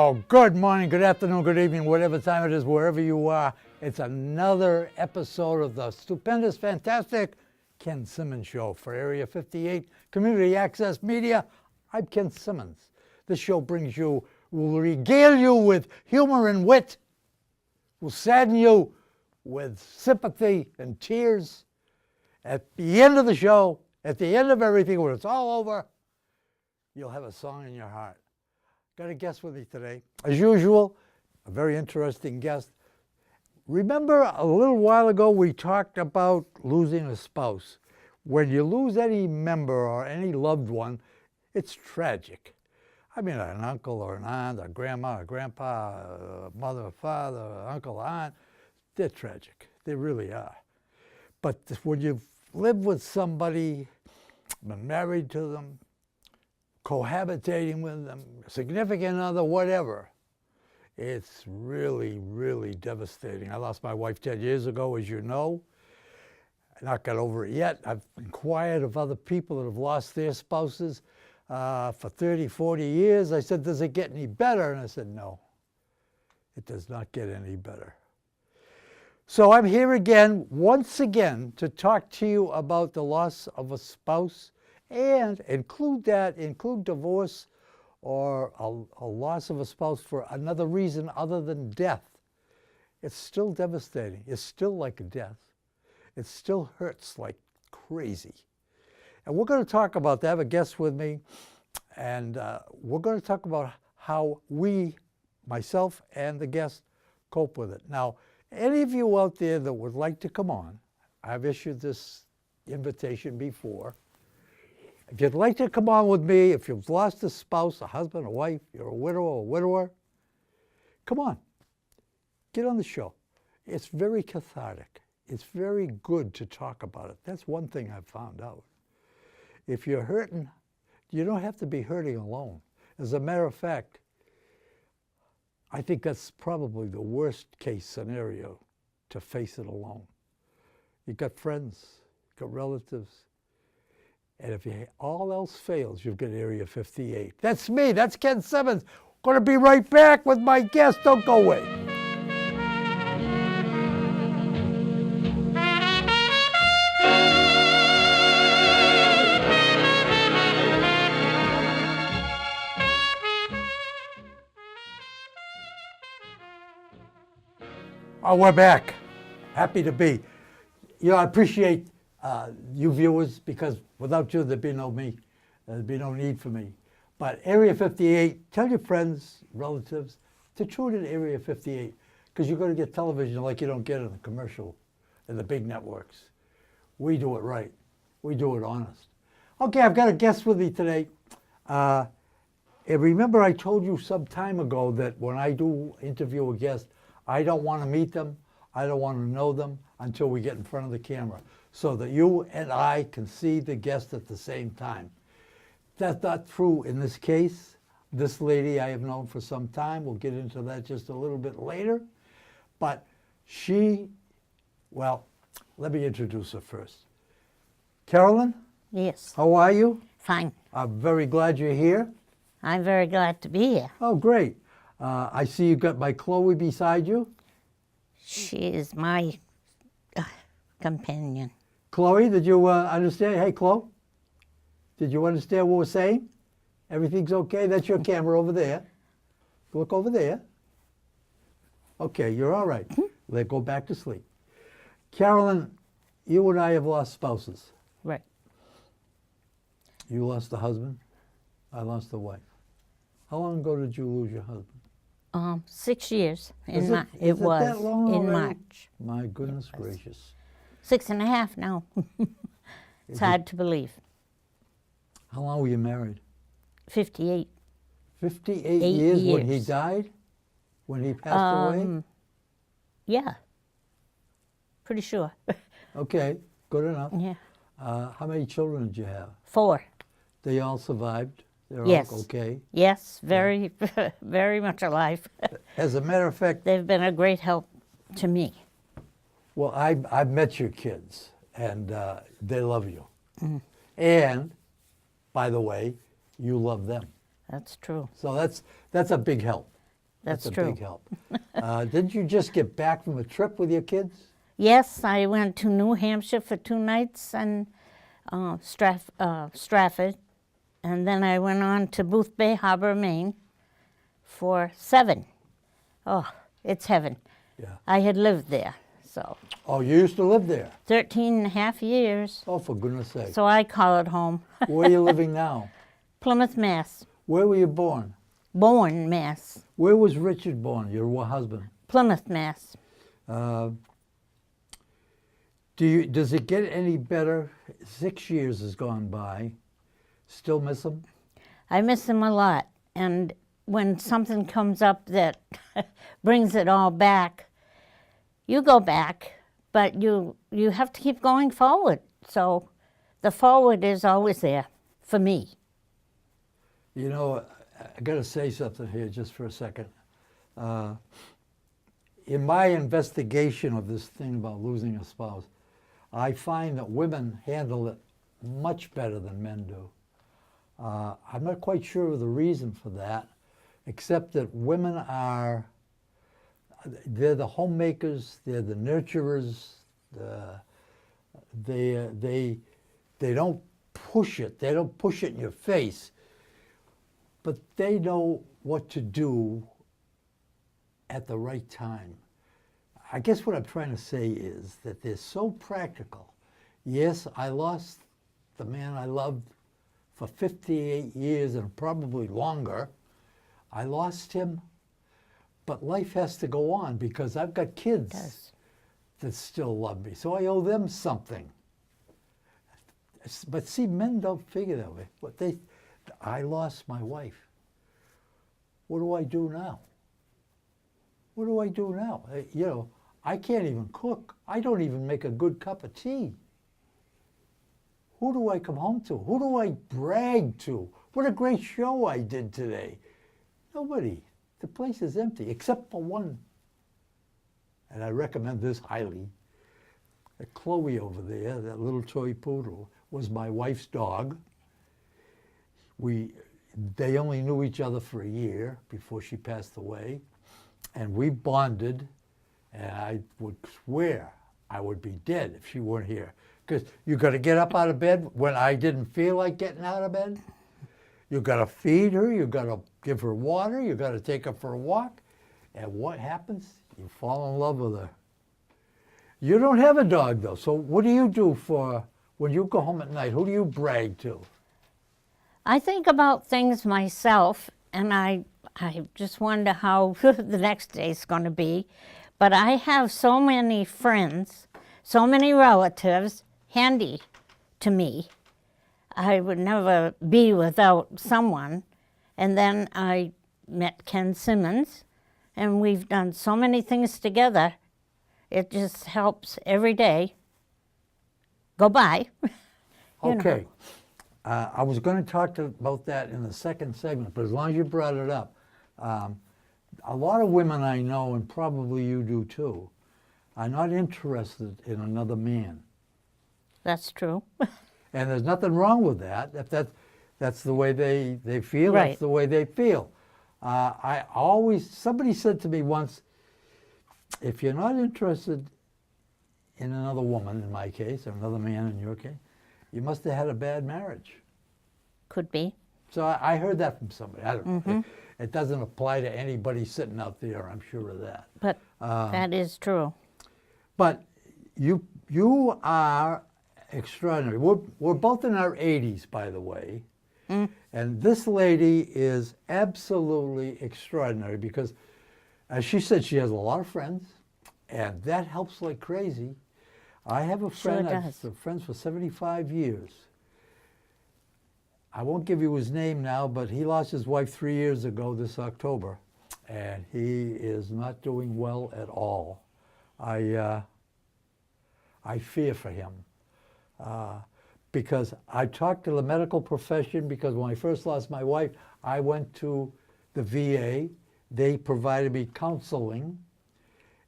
Oh, good morning, good afternoon, good evening, whatever time it is, wherever you are. It's another episode of the stupendous, fantastic Ken Simmons Show for Area 58 Community Access Media. I'm Ken Simmons. This show will regale you with humor and wit, will sadden you with sympathy and tears. At the end of the show, at the end of everything, when it's all over, you'll have a song in your heart. Got a guest with me today. As usual, a very interesting guest. Remember a little while ago we talked about losing a spouse. When you lose any member or any loved one, it's tragic. I mean, an uncle or an aunt, a grandma, a grandpa, a mother, a father, an uncle, aunt, they're tragic. They really are. But when you've lived with somebody, been married to them, cohabitating with them, significant other, whatever, it's really, really devastating. I lost my wife 10 years ago, as you know. I've not got over it yet. I've inquired of other people that have lost their spouses for 30, 40 years. I said, does it get any better? And I said, no, it does not get any better. So I'm here again, once again, to talk to you about the loss of a spouse and include divorce or a loss of a spouse for another reason other than death. It's still devastating. It's still like a death. It still hurts like crazy. And we're going to talk about that. I have a guest with me, and we're going to talk about how we, myself and the guest, cope with it. Now, any of you out there that would like to come on, I've issued this invitation before. If you'd like to come on with me, if you've lost a spouse, a husband, a wife, you're a widow or a widower, come on. Get on the show. It's very cathartic. It's very good to talk about it. That's one thing I've found out. If you're hurting, you don't have to be hurting alone. As a matter of fact, I think that's probably the worst case scenario, to face it alone. You've got friends, you've got relatives, and if all else fails, you've got Area 58. That's me. That's Ken Simmons. Going to be right back with my guest. Don't go away. Oh, we're back. Happy to be. You know, I appreciate you viewers, because without you, there'd be no me. There'd be no need for me. But Area 58, tell your friends, relatives, to tune in Area 58, because you're going to get television like you don't get in the commercial and the big networks. We do it right. We do it honest. Okay, I've got a guest with me today. And remember I told you some time ago that when I do interview a guest, I don't want to meet them, I don't want to know them until we get in front of the camera, so that you and I can see the guest at the same time. That's not true in this case. This lady I have known for some time. We'll get into that just a little bit later. But well, let me introduce her first. Carolyn? Yes. How are you? Fine. I'm very glad you're here. I'm very glad to be here. Oh, great. I see you got my Chloe beside you. She is my companion. Chloe, did you understand? Hey, Chloe, did you understand what we're saying? Everything's okay? That's your camera over there. Look over there. Okay, you're all right. Let's go back to sleep. Carolyn, you and I have lost spouses. Right. You lost a husband. I lost a wife. How long ago did you lose your husband? 6 years. Is It it was that long in already? March. My goodness gracious. 6.5 now. It's hard to believe. How long were you married? 58. 58 8 years when he years. died? When he passed away? Yeah. Pretty sure. Okay, good enough. Yeah. How many children did you have? 4. They all survived? They're Yes. all okay? Yes, very, very much alive. As a matter of fact, They've been a great help to me. well, I've met your kids, and they love you. And, by the way, you love them. That's true. So that's a big help. That's a true. big help. Didn't you just get back from a trip with your kids? Yes, I went to New Hampshire for 2 nights and Stratford, and then I went on to Booth Bay Harbor, Maine for 7. Oh, it's heaven. Yeah. I had lived there, so Oh, you used to live there? 13 and a half years, Oh, for goodness sake. so I call it home. Where are you living now? Plymouth, Mass. Where were you born? Bowen, Mass. Where was Richard born, your husband? Plymouth, Mass. Does it get any better? 6 years has gone by. Still miss him? I miss him a lot, and when something comes up that brings it all back, you go back, but you have to keep going forward. So the forward is always there for me. You know, I got to say something here just for a second. In my investigation of this thing about losing a spouse, I find that women handle it much better than men do. I'm not quite sure of the reason for that, except that women they're the homemakers, they're the nurturers, they don't push it, they don't push it in your face, but they know what to do at the right time. I guess what I'm trying to say is that they're so practical. Yes, I lost the man I loved for 58 years and probably longer. I lost him, but life has to go on because I've got kids that still love me, so I owe them something. But see, men don't figure that way. I lost my wife. What do I do now? What do I do now? You know, I can't even cook. I don't even make a good cup of tea. Who do I come home to? Who do I brag to? What a great show I did today. Nobody. The place is empty, except for one. And I recommend this highly. Chloe over there, that little toy poodle, was my wife's dog. They only knew each other for a year before she passed away. And we bonded, and I would swear I would be dead if she weren't here. Because you got to get up out of bed when I didn't feel like getting out of bed. You got to feed her, you got to give her water, you got to take her for a walk. And what happens? You fall in love with her. You don't have a dog, though, so what do you do when you go home at night? Who do you brag to? I think about things myself, and I just wonder how the next day's going to be. But I have so many friends, so many relatives handy to me. I would never be without someone. And then I met Ken Simmons, and we've done so many things together. It just helps every day go by. Okay. I was going to talk about that in the second segment, but as long as you brought it up, a lot of women I know, and probably you do too, are not interested in another man. That's true. And there's nothing wrong with that. If that's the way they feel, Right. That's the way they feel. Somebody said to me once, if you're not interested in another woman, in my case, or another man in your case, you must have had a bad marriage. Could be. So I heard that from somebody. I don't know. It doesn't apply to anybody sitting out there, I'm sure of that. But that is true. But you are extraordinary. We're both in our 80s, by the way. And this lady is absolutely extraordinary because, as she said, she has a lot of friends, and that helps like crazy. I have a friend, I've been friends for 75 years. I won't give you his name now, but he lost his wife 3 years ago this October, and he is not doing well at all. I fear for him because I talked to the medical profession because when I first lost my wife, I went to the VA. They provided me counseling,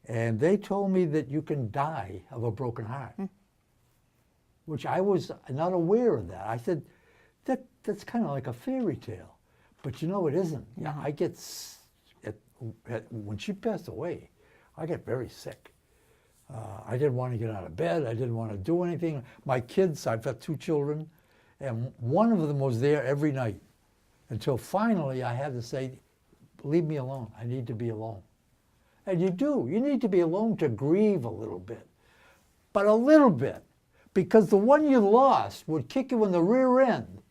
and they told me that you can die of a broken heart, which I was not aware of that. I said, that's kind of like a fairy tale. But you know, it isn't. No. I get, when she passed away, I got very sick. I didn't want to get out of bed. I didn't want to do anything. My kids, I've got 2 children, and one of them was there every night until finally I had to say, leave me alone. I need to be alone. And you do. You need to be alone to grieve a little bit. But a little bit. Because the one you lost would kick you in the rear end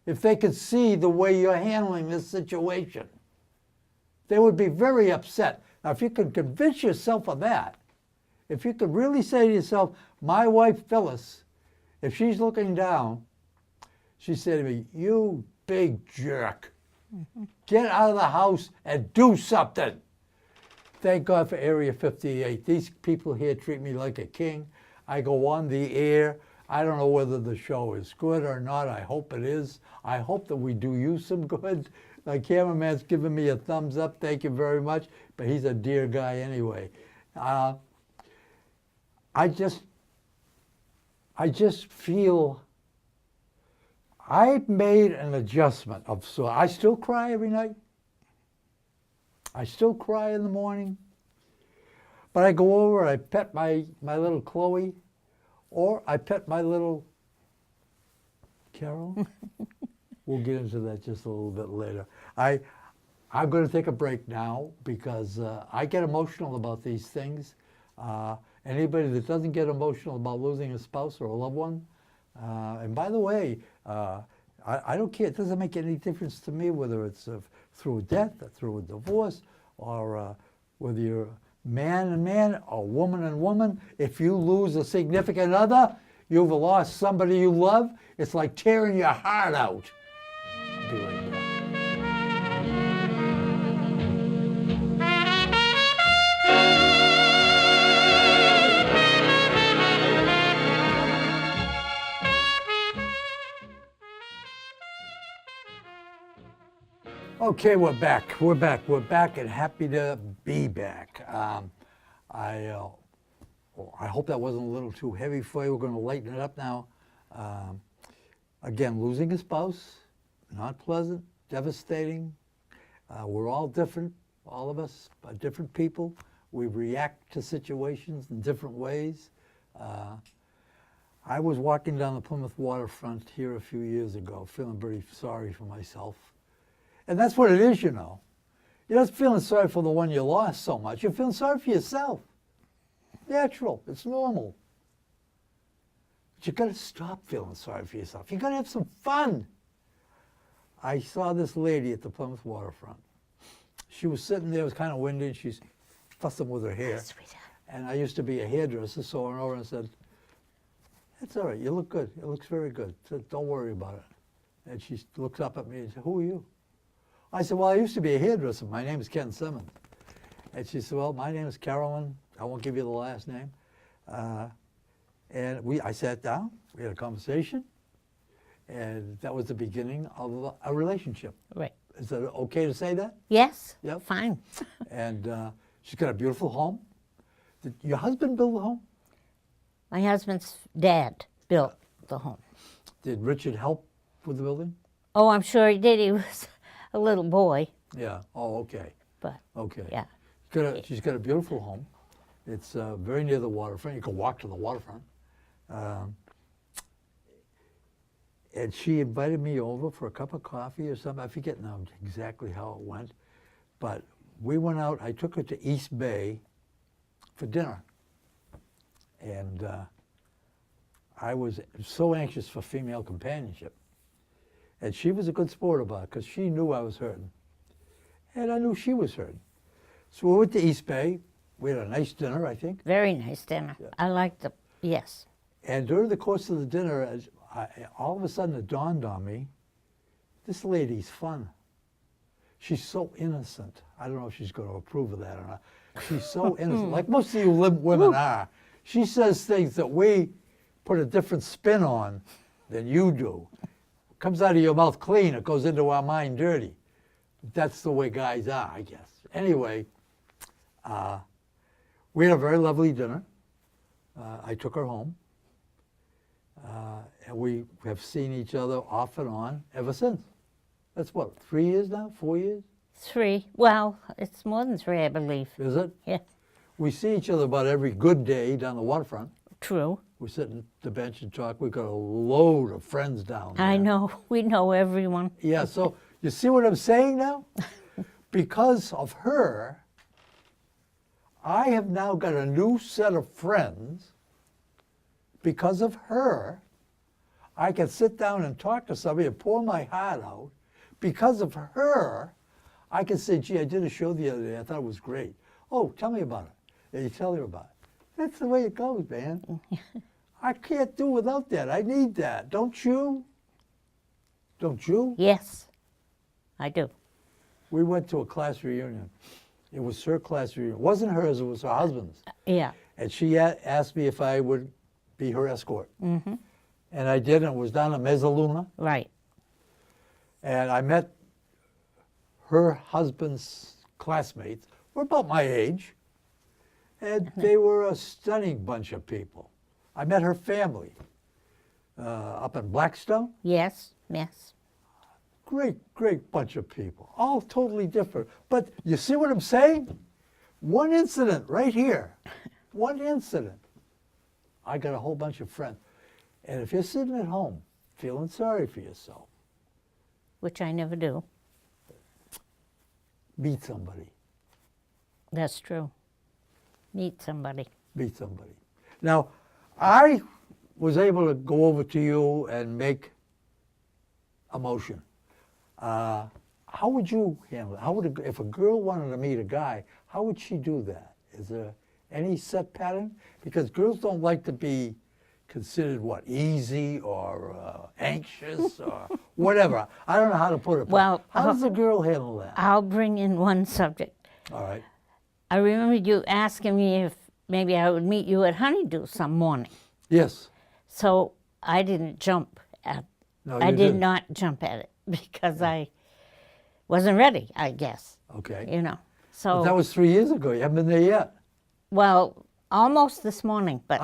if they could see the way you're handling this situation. They would be very upset. Now, if you could convince yourself of that, if you could really say to yourself, my wife Phyllis, if she's looking down, she said to me, you big jerk, get out of the house and do something. Thank God for Area 58. These people here treat me like a king. I go on the air. I don't know whether the show is good or not. I hope it is. I hope that we do you some good. My cameraman's giving me a thumbs up. Thank you very much. But he's a dear guy anyway. I just feel I've made an adjustment of so I still cry every night. I still cry in the morning. But I go over and I pet my little Chloe, or I pet my little Carol. We'll get into that just a little bit later. I'm going to take a break now because I get emotional about these things. Anybody that doesn't get emotional about losing a spouse or a loved one, and by the way, I don't care. It doesn't make any difference to me whether it's through death or through a divorce or whether you're man and man or woman and woman. If you lose a significant other, you've lost somebody you love. It's like tearing your heart out. I'll be right back. Okay, we're back. We're back and happy to be back. I hope that wasn't a little too heavy for you. We're going to lighten it up now. Again, losing a spouse, not pleasant, devastating. We're all different, all of us are different people. We react to situations in different ways. I was walking down the Plymouth waterfront here a few years ago, feeling very sorry for myself. And that's what it is, you know. You're not feeling sorry for the one you lost so much. You're feeling sorry for yourself. Natural. It's normal. But you got to stop feeling sorry for yourself. You got to have some fun. I saw this lady at the Plymouth waterfront. She was sitting there. It was kind of windy. She's fussing with her hair. And I used to be a hairdresser, so I went over and said, "It's all right. You look good. It looks very good. So don't worry about it." And she looked up at me and said, "Who are you?" I said, "Well, I used to be a hairdresser. My name is Ken Simmons." And she said, "Well, my name is Carolyn. I won't give you the last name." And I sat down. We had a conversation. And that was the beginning of a relationship. Right. Is that okay to say that? Yes. Yep. Fine. And she's got a beautiful home. Did your husband build the home? My husband's dad built the home. Did Richard help with the building? Oh, I'm sure he did. He was a little boy, Yeah. Oh, okay. but Okay. yeah. She's got a beautiful home. It's very near the waterfront. You can walk to the waterfront. And she invited me over for a cup of coffee or something. I forget now exactly how it went. But we went out. I took her to East Bay for dinner. And I was so anxious for female companionship. And she was a good sport about it because she knew I was hurting. And I knew she was hurting. So we went to East Bay. We had a nice dinner, I think. Very nice dinner. Yeah. I liked the, yes. And during the course of the dinner, all of a sudden it dawned on me, this lady's fun. She's so innocent. I don't know if she's going to approve of that or not. She's so innocent, like most of you women are. She says things that we put a different spin on than you do. It comes out of your mouth clean, it goes into our mind dirty. That's the way guys are, I guess. Anyway, we had a very lovely dinner. I took her home. And we have seen each other off and on ever since. That's what, 3 years now? 4 years? 3. Well, it's more than 3, I believe. Is it? Yeah, We see each other about every good day down the waterfront. true. We sit at the bench and talk. We've got a load of friends down there. I know. We know everyone. Yeah, so you see what I'm saying now? Because of her, I have now got a new set of friends. Because of her, I can sit down and talk to somebody and pour my heart out. Because of her, I can say, gee, I did a show the other day. I thought it was great. Oh, tell me about it. And you tell her about it. That's the way it goes, man. I can't do without that. I need that. Don't you? Don't you? Yes, I do. We went to a class reunion. It was her class reunion. It wasn't hers, it was her husband's. Yeah. And she asked me if I would be her escort. Mm-hmm. And I did, and it was down at Mezzaluna. Right. And I met her husband's classmates, were about my age, and they were a stunning bunch of people. I met her family up in Blackstone. Yes, yes. Great, great bunch of people, all totally different. But you see what I'm saying? One incident right here, one incident. I got a whole bunch of friends. And if you're sitting at home feeling sorry for yourself, Which I never do. meet somebody. That's true. Meet somebody. Meet somebody. Now, I was able to go over to you and make a motion. How would you handle it? How would if a girl wanted to meet a guy, how would she do that? Is there any set pattern? Because girls don't like to be considered, what, easy or anxious or whatever. I don't know how to put it. but Well, how does a girl handle that? I'll bring in one subject. All right. I remember you asking me if maybe I would meet you at Honeydew some morning. Yes. So I didn't jump at No, I you did didn't. not jump at it because I wasn't ready, I guess. Okay. You know. But So that was 3 years ago. You haven't been there yet. well, almost this morning, but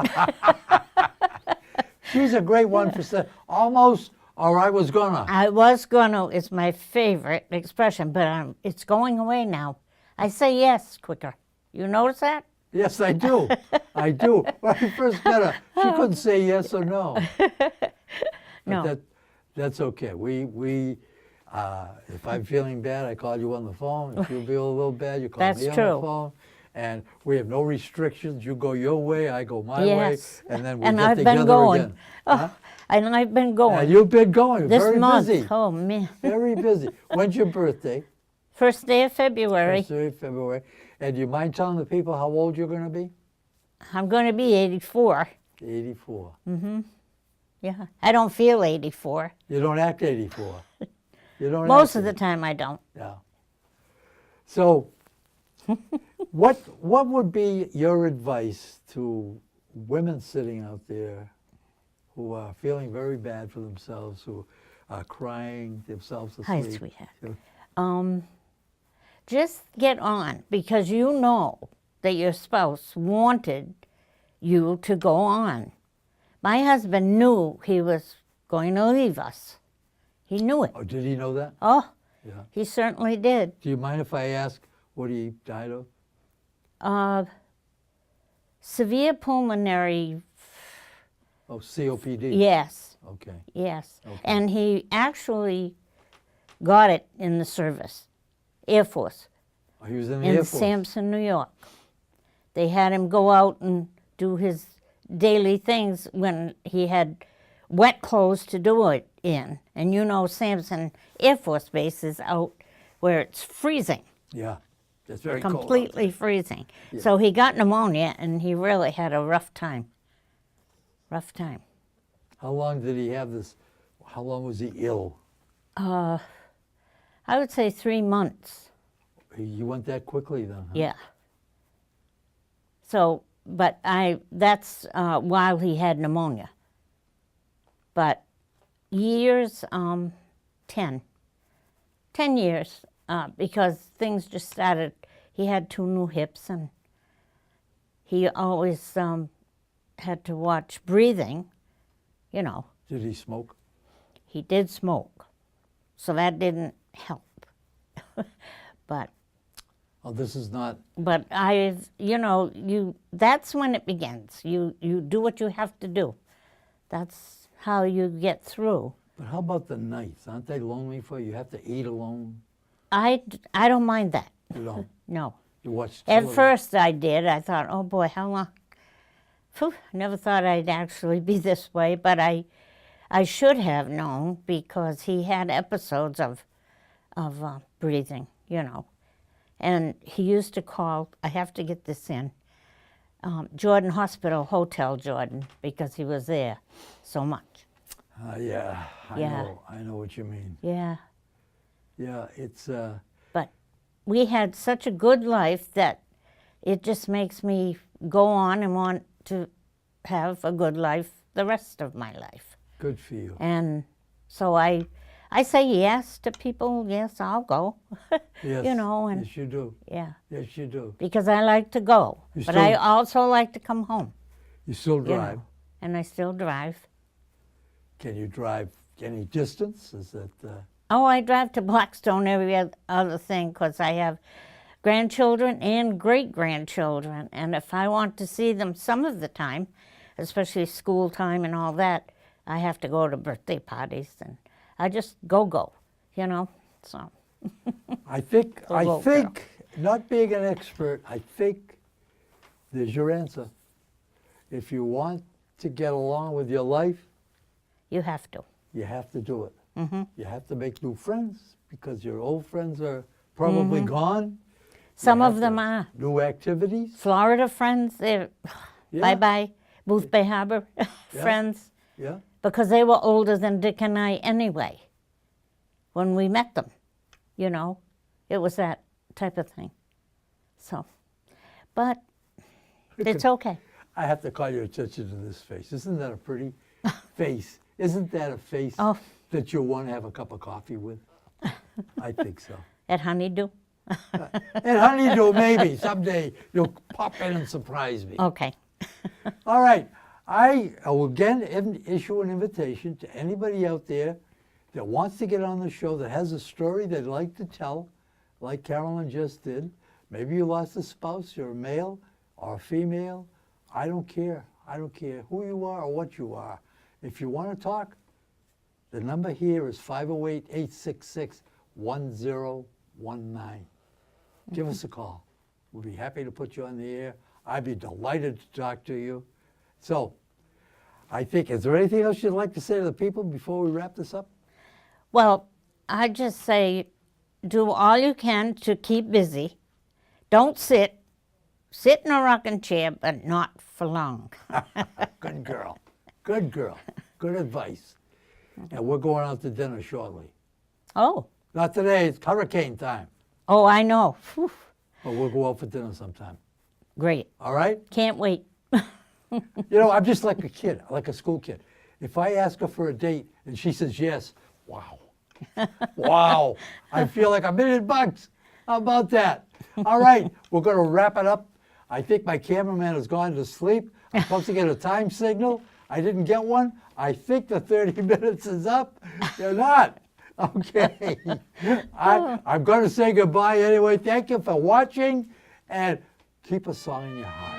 She's a great one for saying, almost, or I was gonna. I was gonna. It's my favorite expression, but it's going away now. I say yes quicker. You notice that? Yes, I do. I do. When I first met her, she couldn't say yes or no. But No. that's okay. If I'm feeling bad, I call you on the phone. If you feel a little bad, you call That's me on true. the phone. And we have no restrictions. You go your way, I go my Yes. way, and then we And get I've together been going. again. Oh, and I've been going. And you've been going. this very month. busy. Oh man. Very busy. When's your birthday? First day of February. First day of February. And do you mind telling the people how old you're going to be? I'm going to be 84. 84. Yeah. I don't feel 84. You don't act 84. You don't. Most act of the 84. time I don't. Yeah. So, what would be your advice to women sitting out there who are feeling very bad for themselves, who are crying themselves to Hi, sleep? sweetheart. Just get on because you know that your spouse wanted you to go on. My husband knew he was going to leave us. He knew it. Oh, did he know that? Oh, Yeah. he certainly did. Do you mind if I ask what he died of? Severe pulmonary, Oh, COPD. yes, Okay. yes. Okay. And he actually got it in the service, Air Force, Oh, he was in the in Air Force. Sampson, New York. They had him go out and do his daily things when he had wet clothes to do it in. And you know Sampson Air Force Base is out where it's freezing, Yeah. It's very cold. out completely freezing. So he got pneumonia and he really had a rough time. Rough time. there. How long did he have this? How long was he ill? I would say 3 months. You went that quickly then, huh? Yeah. So, but that's while he had pneumonia. But years, 10 years, because things just started, he had 2 new hips and he always had to watch breathing, you know. Did he smoke? He did smoke, so that didn't help. But Oh, this is not. But I've, that's when it begins. You do what you have to do. That's how you get through. But how about the nights? Aren't they lonely for you? You have to eat alone. I don't mind that. You don't. No. You watch At television. first I did. I thought, oh boy, how long? Phew, never thought I'd actually be this way, but I should have known because he had episodes of breathing, And he used to call, I have to get this in, Jordan Hospital, Hotel Jordan, because he was there so much. Yeah, Yeah. I know what you mean. Yeah. Yeah, it's. But we had such a good life that it just makes me go on and want to have a good life the rest of my life. Good for you. And so I say yes to people. Yes, I'll go. Yes. And yes, you do. yeah, Yes, you do. because I like to go, You but I still- also like to come home. You still you know, drive. and I still drive. Can you drive any distance? Is that? Oh, I drive to Blackstone every other thing because I have grandchildren and great-grandchildren. And if I want to see them some of the time, especially school time and all that, I have to go to birthday parties. And I just go, so. I think. Go, I go, think. Not being an expert, I think there's your answer. If you want to get along with your life, You have to. you have to do it. Mm-hmm. You have to make new friends because your old friends are probably gone. You Some have of them to- are. New activities. Florida friends, they're Yeah. bye-bye. Booth Bay Harbor friends, Yeah. because they were older than Dick and I anyway when we met them. It was that type of thing. So, but it's okay. I have to call your attention to this face. Isn't that a pretty face? Isn't that a face Oh. that you'll want to have a cup of coffee with? I think so. At Honeydew? And honeydew, maybe someday you'll pop in and surprise me. Okay. All right. I will again issue an invitation to anybody out there that wants to get on the show, that has a story they'd like to tell, like Carolyn just did. Maybe you lost a spouse, you're a male or a female. I don't care. I don't care who you are or what you are. If you want to talk, the number here is 508-866-1019. Give us a call. We'll be happy to put you on the air. I'd be delighted to talk to you. So, I think, is there anything else you'd like to say to the people before we wrap this up? Well, I just say do all you can to keep busy. Don't sit. Sit in a rocking chair, but not for long. Good girl. Good girl. Good advice. And we're going out to dinner shortly. Oh, Not today, it's hurricane time. I know. Whew. But we'll go out for dinner sometime. Great. All right? Can't wait. I'm just like a kid, like a school kid. If I ask her for a date and she says yes, wow. Wow. I feel like $1 million. How about that? All right, we're going to wrap it up. I think my cameraman has gone to sleep. I'm supposed to get a time signal. I didn't get one. I think the 30 minutes is up. You're not. Okay. I'm going to say goodbye anyway. Thank you for watching, and keep a song in your heart.